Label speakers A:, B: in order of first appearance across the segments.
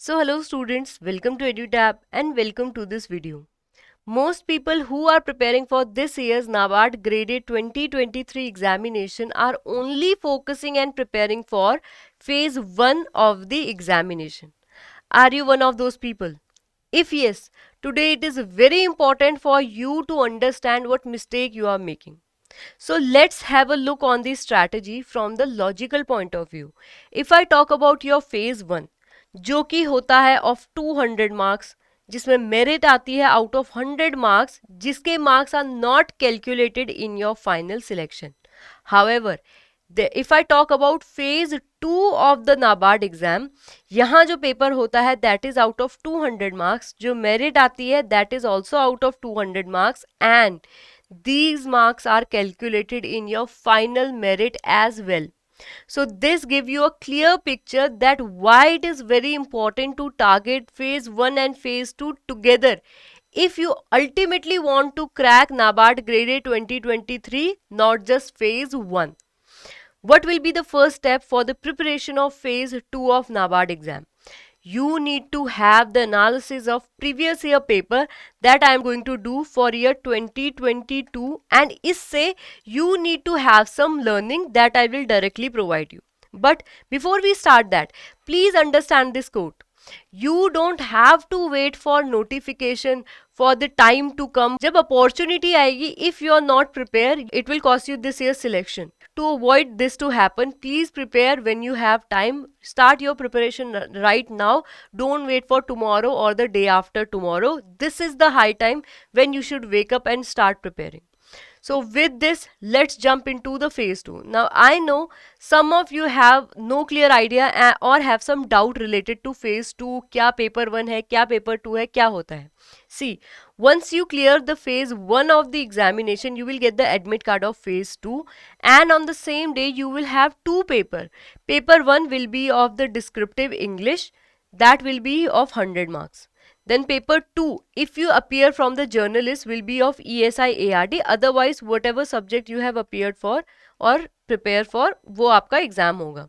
A: So hello students, welcome to EduTab and welcome to this video. Most people who are preparing for this year's NABARD graded 2023 examination are only focusing and preparing for phase 1 of the examination. Are you one of those people? If yes, today it is very important for you to understand what mistake you are making. So let's have a look on the strategy from the logical point of view. If I talk about your phase 1, जो कि होता है of 200 marks, जिसमें merit आती है out of 100 marks, जिसके marks are not calculated in your final selection. However if I talk about phase 2 of the NABARD exam, यहाँ जो पेपर होता है that is out of 200 marks, जो मेरिट आती है that is also out of 200 marks and these marks are calculated in your final merit as well. So this give you a clear picture that why it is very important to target phase 1 and phase 2 together if you ultimately want to crack NABARD graded 2023, not just phase 1. What will be the first step for the preparation of phase 2 of NABARD exam? You need to have the analysis of previous year paper that I am going to do for year 2022, and isse you need to have some learning that I will directly provide you. But before we start that, please understand this quote. You don't have to wait for notification for the time to come. जब opportunity आएगी, if you are not prepared, it will cost you this year's selection. To avoid this to happen, please prepare when you have time. Start your preparation right now. Don't wait for tomorrow or the day after tomorrow. This is the high time when you should wake up and start preparing. So with this, let's jump into the phase 2. Now I know some of you have no clear idea or have some doubt related to phase 2. क्या paper 1 है, क्या paper 2 है, क्या होता है. See, once you clear the phase 1 of the examination, you will get the admit card of phase 2, and on the same day you will have two paper. Paper 1 will be of the descriptive English, that will be of 100 marks. Then paper 2, if you appear from the journalist, will be of ESI ARD. Otherwise, whatever subject you have appeared for or prepare for, वो आपका exam होगा,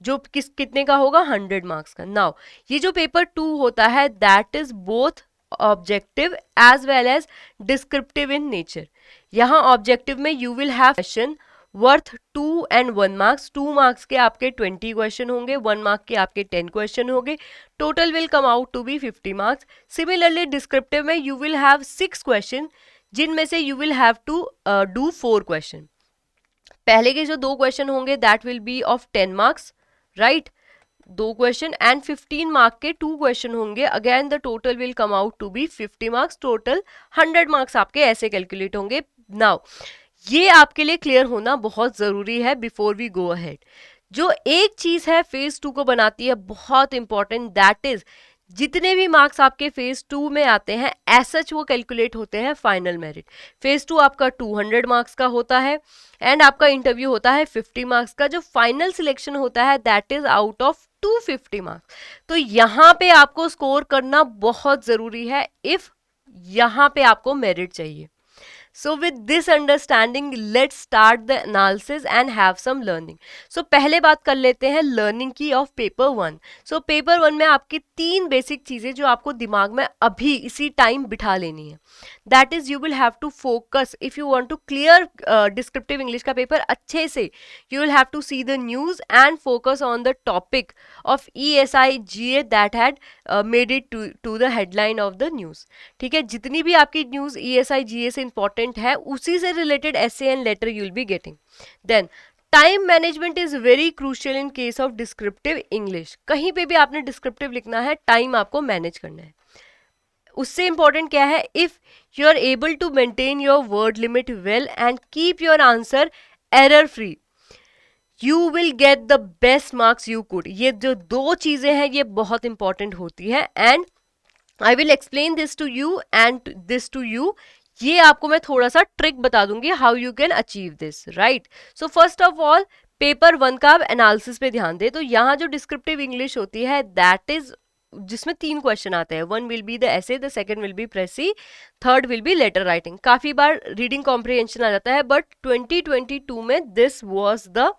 A: जो कितने का होगा, 100 marks का. Now ये जो पेपर 2 होता है that is both objective as well as descriptive in nature. यहाँ ऑब्जेक्टिव में you will have question worth 2 and 1 marks. 2 marks के आपके 20 क्वेश्चन होंगे, 1 mark के आपके 10 क्वेश्चन होंगे. Total will come out to be 50 marks. Similarly descriptive में you will have 6 question, जिनमें से you will have to do 4 question. पहले के जो 2 क्वेश्चन होंगे that will be of 10 marks, right. 2 question and 15 mark के 2 क्वेश्चन होंगे. Again the total will come out to be 50 marks. टोटल 100 marks आपके ऐसे कैलकुलेट होंगे. नाउ ये आपके लिए क्लियर होना बहुत ज़रूरी है बिफोर वी गो अहेड. जो एक चीज़ है फेज़ 2 को बनाती है बहुत इंपॉर्टेंट, दैट इज़ जितने भी मार्क्स आपके फेज़ 2 में आते हैं एज सच वो कैलकुलेट होते हैं फाइनल मेरिट. फेज़ 2 आपका 200 मार्क्स का होता है एंड आपका इंटरव्यू होता है 50 मार्क्स का. जो फाइनल सिलेक्शन होता है that is out of 250 marks. तो यहाँ पे आपको स्कोर करना बहुत ज़रूरी है इफ़ यहाँ पे आपको मेरिट चाहिए. So with this understanding, let's start the analysis and have some learning. So पहले बात कर लेते हैं learning की of paper 1. So paper 1 में आपकी 3 basic चीज़ें जो आपको दिमाग में अभी इसी टाइम बिठा लेनी है. That is you will have to focus if you want to clear descriptive English का पेपर अच्छे से. You will have to see the news and focus on the topic of ESI GA that had made it to the headline of the news. ठीक है, जितनी भी आपकी news ESI GA से important है उसी से related essay and letter you will be getting. Then time management is very crucial in case of descriptive English. कहीं पे भी आपने डिस्क्रिप्टिव लिखना है, टाइम आपको मैनेज करना है. उससे इंपॉर्टेंट क्या है, if you are able to maintain your word limit well and keep your answer error free, you will get the best marks you could. ये जो 2 चीजें हैं ये बहुत इंपॉर्टेंट होती है and I will explain this to you and this to you. ये आपको मैं थोड़ा सा ट्रिक बता दूंगी how you can achieve this, right. So first of all paper 1 का एनालिसिस पे ध्यान दे. तो यहाँ जो डिस्क्रिप्टिव इंग्लिश होती है दैट इज जिसमें 3 क्वेश्चन आते हैं. 1 will be the essay, the second will be precis, third will be letter writing. काफी बार रीडिंग कॉम्प्रिहेंशन आ जाता है बट 2022 में दिस वाज द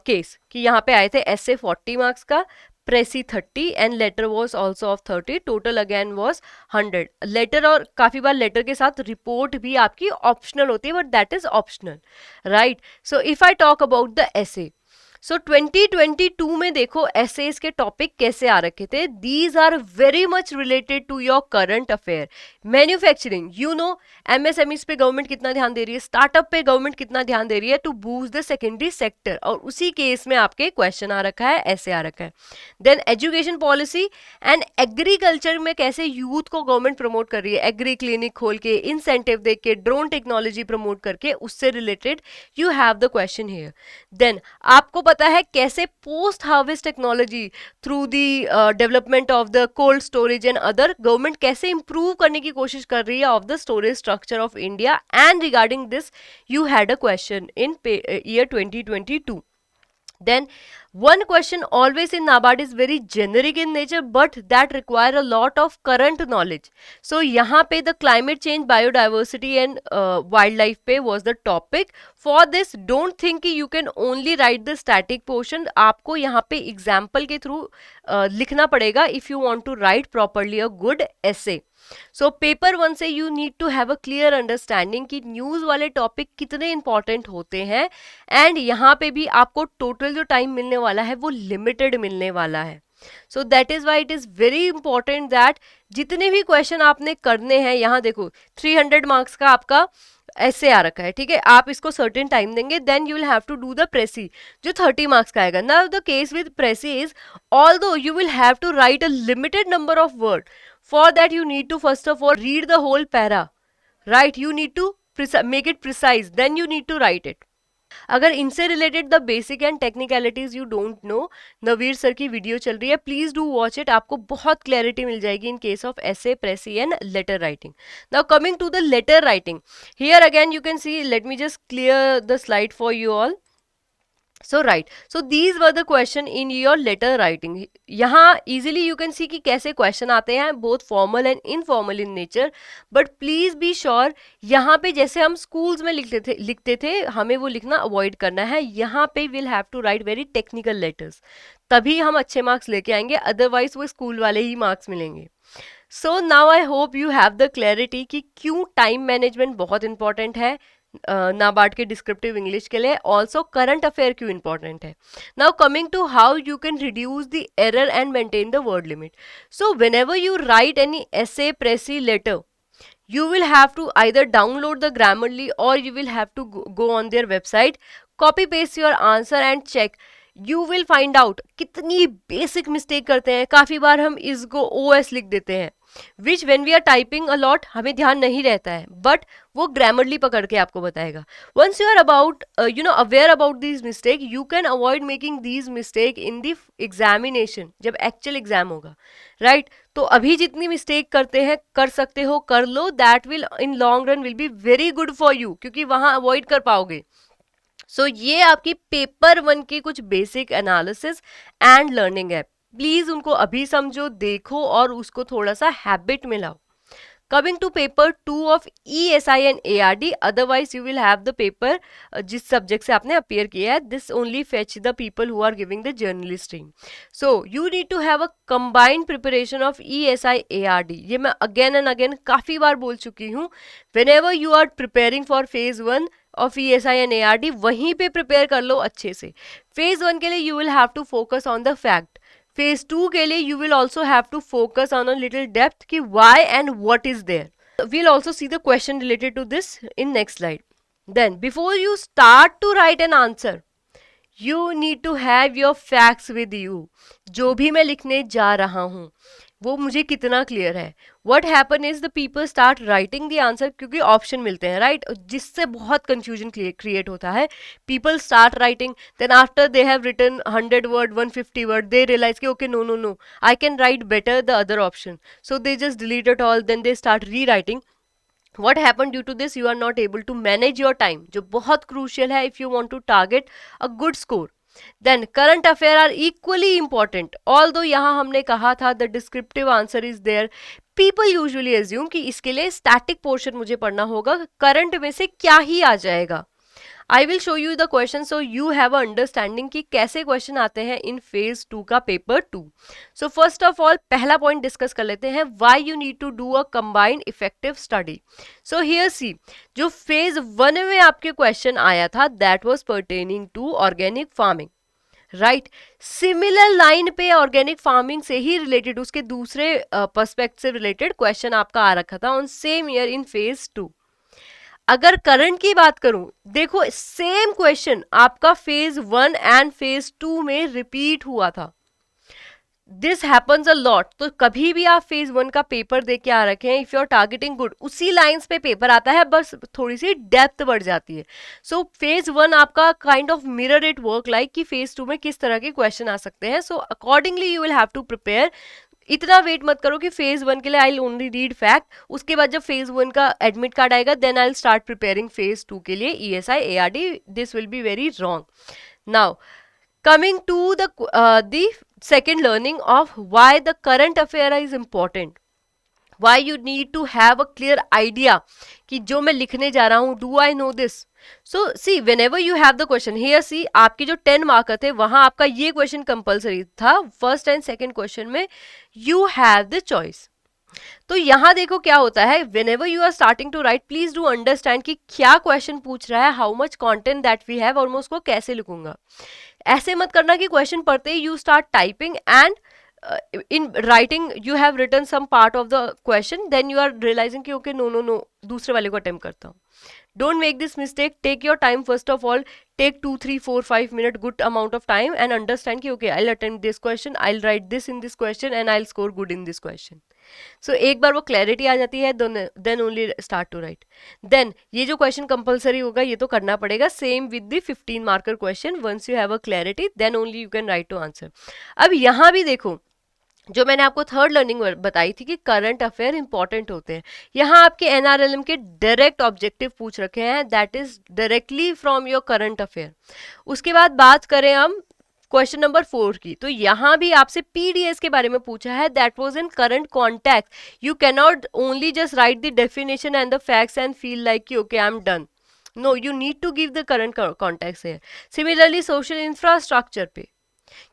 A: केस कि यहाँ पे आए थे एसे 40 मार्क्स का, precis 30 and letter was also of 30, total again was 100 letter. और काफी बार लेटर के साथ रिपोर्ट भी आपकी ऑप्शनल होती है, but that is optional, right. So if I talk about the essay, so 2022 में देखो एसेज के टॉपिक कैसे आ रखे थे, these are very much related to your current affair. Manufacturing, you know MSMEs पे गवर्नमेंट कितना ध्यान दे रही है, स्टार्टअप पे गवर्नमेंट कितना ध्यान दे रही है to boost the secondary sector, और उसी केस में आपके क्वेश्चन आ रखा है, ऐसे आ रखा है। Then education policy and agriculture में कैसे यूथ को गवर्नमेंट प्रमोट कर रही है, एग्री क्लिनिक खोल के, इंसेंटिव दे के, ड्रोन टेक्नोलॉजी प्रमोट करके, उससे related you have the question here. Then आपको पता है कैसे post harvest technology through the development of the cold storage and other, government कैसे इंप्रूव करने की कोशिश कर रही है of the storage structure of India, and regarding this you had a question in year 2022. Then one question always in NABARD is very generic in nature, but that require a lot of current knowledge. So यहाँ पे the climate change, biodiversity and wildlife पे was the topic. For this, don't think कि you can only write the static portion. आपको यहाँ पे example के through लिखना पड़ेगा if you want to write properly a good essay. So paper 1 से you need to have a clear understanding कि news वाले टॉपिक कितने इंपॉर्टेंट होते हैं, एंड यहाँ पे भी आपको टोटल जो टाइम मिलने वाला है वो लिमिटेड मिलने वाला है। So that is why it is very important that जितने भी क्वेश्चन आपने करने हैं, यहाँ देखो 300 मार्क्स का आपका ऐसे आ रखा है, ठीक है, आप इसको सर्टेन टाइम देंगे, then you will have to do the precis जो 30 मार्क्स का आएगा। Now the case with precis is although you will have to write a limited number of word, for that you need to first of all read the whole para, right? You need to make it precise, then you need to write it. अगर इनसे related the basic and technicalities you don't know, Naveer sir की video चल रही है, please do watch it, आपको बहुत clarity मिल जाएगी in case of essay, precis and letter writing. Now coming to the letter writing, here again you can see, let me just clear the slide for you all. So right, so these were the question in your letter writing. यहाँ easily you can see कि कैसे question आते हैं, both formal and informal in nature, but please be sure यहाँ पे जैसे हम schools में लिखते थे हमें वो लिखना avoid करना है, यहाँ पे we'll have to write very technical letters, तभी हम अच्छे marks लेके आएंगे, otherwise वो school वाले ही marks मिलेंगे। So now I hope you have the clarity कि क्यों time management बहुत important है नाबार्ड के डिस्क्रिप्टिव इंग्लिश के लिए, ऑल्सो करंट अफेयर क्यों इंपॉर्टेंट है। Now coming to how you can reduce the error and maintain the word limit. So whenever you write any essay, precis, letter, you will have to either download the Grammarly or you will have to go on their website, copy paste your answer and check. You will find out कितनी basic mistake करते हैं, काफ़ी बार हम इसको OS लिख देते हैं, which when we are typing a lot हमें ध्यान नहीं रहता है, बट वो ग्रामरली पकड़ के आपको बताएगा। Once you are about aware about these mistake, you can avoid making these mistake in the examination, जब एक्चुअल एग्जाम होगा, राइट? तो अभी जितनी मिस्टेक करते हैं, कर सकते हो, कर लो, that will in long run will be very good for you, क्योंकि वहां अवॉइड कर पाओगे। सो ये आपकी पेपर 1 की कुछ बेसिक एनालिसिस एंड लर्निंग है, प्लीज उनको अभी समझो, देखो और उसको थोड़ा सा हैबिट में लाओ। Coming to paper 2 of ESI and ARD, otherwise you will have the paper जिस सब्जेक्ट से आपने अपियर किया है, this only fetch the people who are giving the journalist stream. So you need to have a combined preparation of ESI ARD। ये मैं again and again काफी बार बोल चुकी हूँ, whenever you are preparing for phase 1 of ESI and ARD, वहीं पे prepare कर लो अच्छे से। फेज 1 के लिए you will have to focus on the fact, phase 2 के लिए you will also have to focus on a little depth कि why and what is there. We'll also see the question related to this in next slide. Then before you start to write an answer, you need to have your facts with you. जो भी मैं लिखने जा रहा हूँ वो मुझे कितना क्लियर है। What happen is the people start writing the answer, क्योंकि ऑप्शन मिलते हैं, राइट, जिससे बहुत कंफ्यूजन क्रिएट होता है। People start writing, then after they have written 100 word 150 word, they realise कि okay no I can write better the other option, so they just delete it all, then they start rewriting. What happened due to this? You are not able to manage your time, जो बहुत crucial है if you want to target a good score. Then current affair are equally important. Although यहाँ हमने कहा था the descriptive answer is there, people usually assume कि इसके लिए static portion मुझे पढ़ना होगा, current में से क्या ही आ जाएगा। I will show you the question so you have a understanding कि कैसे क्वेश्चन आते हैं इन फेज 2 का paper 2. So first of all पहला पॉइंट डिस्कस कर लेते हैं, why you need to do a combined effective study. So here see, जो फेज 1 में आपके क्वेश्चन आया था that was pertaining to organic farming, right. Similar line पे ऑर्गेनिक फार्मिंग से ही रिलेटेड उसके दूसरे पर्सपेक्ट से रिलेटेड क्वेश्चन आपका आ रखा था on same year in phase 2. अगर करंट की बात करूं, देखो सेम क्वेश्चन आपका फेज 1 एंड फेज 2 में रिपीट हुआ था. This happens a lot. तो कभी भी आप फेज 1 का पेपर दे के आ रखे हैं, if you are targeting good, उसी लाइंस पे पेपर आता है, बस थोड़ी सी डेप्थ बढ़ जाती है. सो फेज 1 आपका kind of mirror it work like कि फेज 2 में किस तरह के क्वेश्चन आ सकते हैं. So accordingly you will have to prepare. इतना वेट मत करो कि फेज 1 के लिए आई ओनली रीड फैक्ट, उसके बाद जब फेज 1 का एडमिट कार्ड आएगा then I start preparing phase 2 के लिए ESI ARD. This will be very wrong. Now coming to the second learning of why the current affair is important, why you need to have a clear idea कि जो मैं लिखने जा रहा हूँ, do I know this? So see, whenever you have the question here, see आपके जो 10 marker थे वहां आपका ये क्वेश्चन कंपल्सरी था. फर्स्ट एंड सेकंड क्वेश्चन में you have the choice. तो यहां देखो क्या होता है, whenever you are starting to write please do understand कि क्या क्वेश्चन पूछ रहा है, how much content that we have और मैं उसको कैसे लिखूंगा. ऐसे मत करना कि क्वेश्चन पढ़ते ही you start typing and in writing you have written some part of the question, then you are realizing कि okay no दूसरे वाले को अटेम्प्ट करता हूँ. Don't make this mistake. Take your time first of all. Take 2, 3, 4, 5 minute good amount of time and understand कि okay I'll attempt this question, I'll write this in this question and I'll score good in this question. So एक बार वो clarity आ जाती है then only start to write. Then ये जो question compulsory होगा ये तो करना पड़ेगा. Same with the 15 marker question. Once you have a clarity then only you can write to answer. अब यहाँ भी देखो जो मैंने आपको थर्ड लर्निंग बताई थी कि करंट अफेयर इंपॉर्टेंट होते हैं, यहाँ आपके NRLM के डायरेक्ट ऑब्जेक्टिव पूछ रखे हैं, that is directly from your current affair. उसके बाद बात करें हम क्वेश्चन नंबर 4 की, तो यहाँ भी आपसे PDS के बारे में पूछा है, that was in current context. You cannot only just write the definition and the facts and feel like कि okay I am done. No, you need to give the current context है. Similarly social infrastructure पे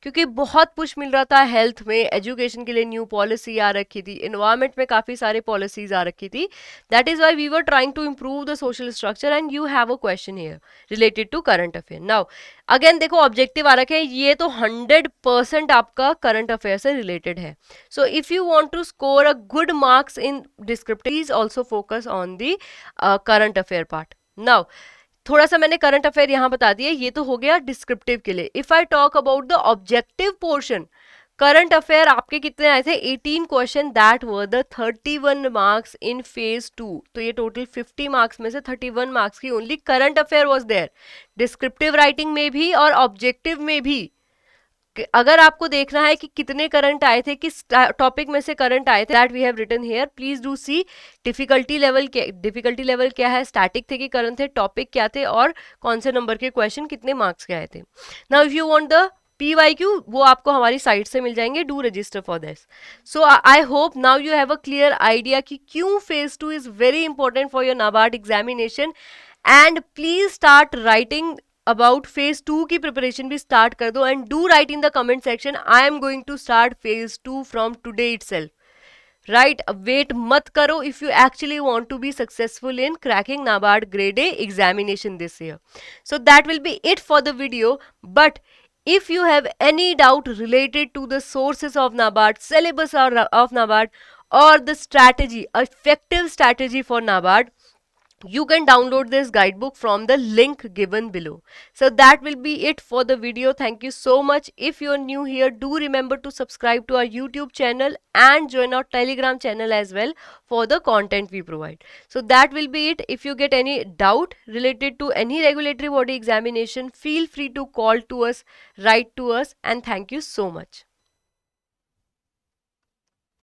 A: क्योंकि बहुत push मिल रहा था, health में, education के लिए न्यू पॉलिसी आ रखी थी, एनवायरमेंट में काफ़ी सारे पॉलिसीज आ रखी थी. That is why we were trying to improve the social structure and you have a question here related to current affair. Now again देखो ऑब्जेक्टिव आ रखे हैं, ये तो 100% आपका करंट अफेयर से रिलेटेड है. So if you want to score a good marks in descriptive please also focus on the current affair part. Now थोड़ा सा मैंने करंट अफेयर यहाँ बता दिया, ये तो हो गया डिस्क्रिप्टिव के लिए. If I talk about the objective portion, current affair आपके कितने आए थे, 18 question, that were the 31 marks in phase 2. तो ये टोटल 50 मार्क्स में से 31 मार्क्स की only current affair was there. Descriptive writing में भी और ऑब्जेक्टिव में भी. अगर आपको देखना है कि कितने करंट आए थे, किस टॉपिक में से करंट आए थे, that we have written here. Please do see difficulty level क्या है, स्टैटिक थे कि करंट थे, टॉपिक क्या थे और कौन से नंबर के क्वेश्चन कितने मार्क्स के आए थे. Now if you want the PYQ वो आपको हमारी साइट से मिल जाएंगे. Do register for this. So I hope now you have a clear idea कि क्यों phase 2 is very important for your NABARD examination. And please start writing about phase 2 की preparation भी स्टार्ट कर दो. And do write in the comment section I am going to start phase 2 from today itself. Right, wait मत करो if you actually want to be successful in cracking NABARD grade A examination this year. So that will be it for the video. But if you have any doubt related to the sources of NABARD, syllabus of NABARD or the strategy, effective strategy for NABARD, you can download this guidebook from the link given below. So that will be it for the video. Thank you so much. If you are new here, do remember to subscribe to our YouTube channel and join our Telegram channel as well for the content we provide. So that will be it. If you get any doubt related to any regulatory body examination, feel free to call to us, write to us, and thank you so much.